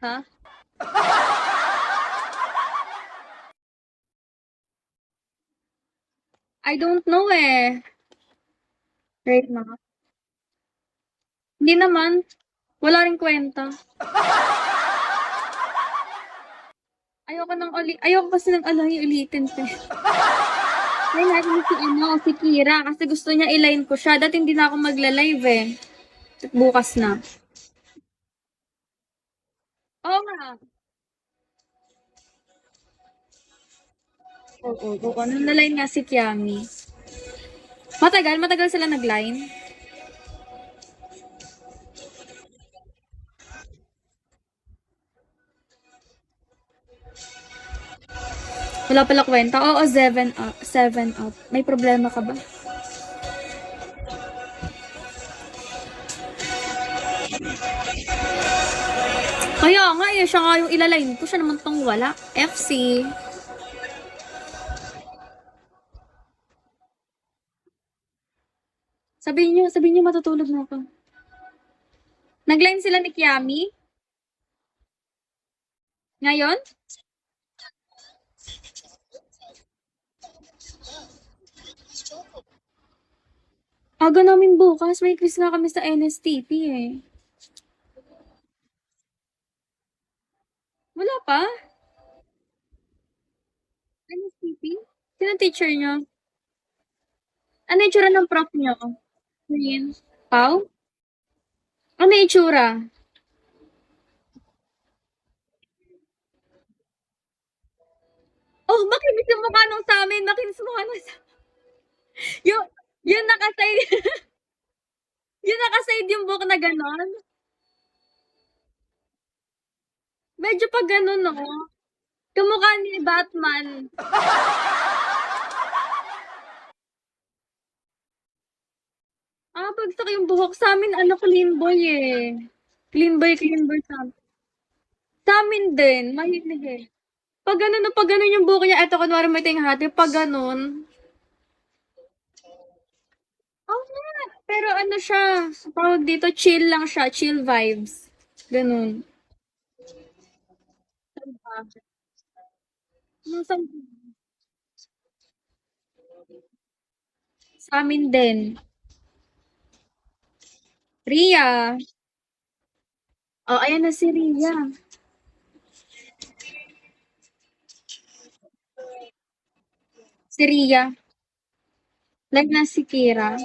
Ha? I don't know eh. Right now. Hindi naman. Wala ring kwenta. Ayoko kasi ng alay ulitin pa. Try natin si Kira kasi gusto niya i-line ko siya. Dati hindi na ako magla-live eh. At bukas na. Oo nga. Oo. Nag-line nga si Kiami. Matagal sila nag-line. Wala pala kwenta. Oo, 7 up. 7 up. May problema ka ba? Kaya nga eh, siya nga yung ilaline ko. Siya naman tong wala. FC. Sabihin niyo matutulog na ako. Nag-line sila ni Kiami? Ngayon? Aga namin bukas. May quiz nga kami sa NSTP eh. Wala pa? NSTP? Sino teacher niyo? Ano yung itsura ng prof niyo? Green. Pau? Ano yung itsura? Oh, makinis yung mukha nung sa amin. Makinis yung mukha nung sa Yung, yung nakaside, yung nakaside yung buhok na ganon. Medyo pa ganon, no? Kamukha ni Batman. Bagsak yung buhok. Sa amin, ano, clean boy eh. Clean boy sa amin. Sa amin din, mahilig eh. Pag ganun yung buhok niya, eto kunwari may ting hati, pag ganun. Oh, nga. Pero ano siya, tawag dito, chill lang siya, chill vibes. Ganun. Nung sa amin din. Ria. Oh, ayan na si Ria. Si Ria. Like na si Kira.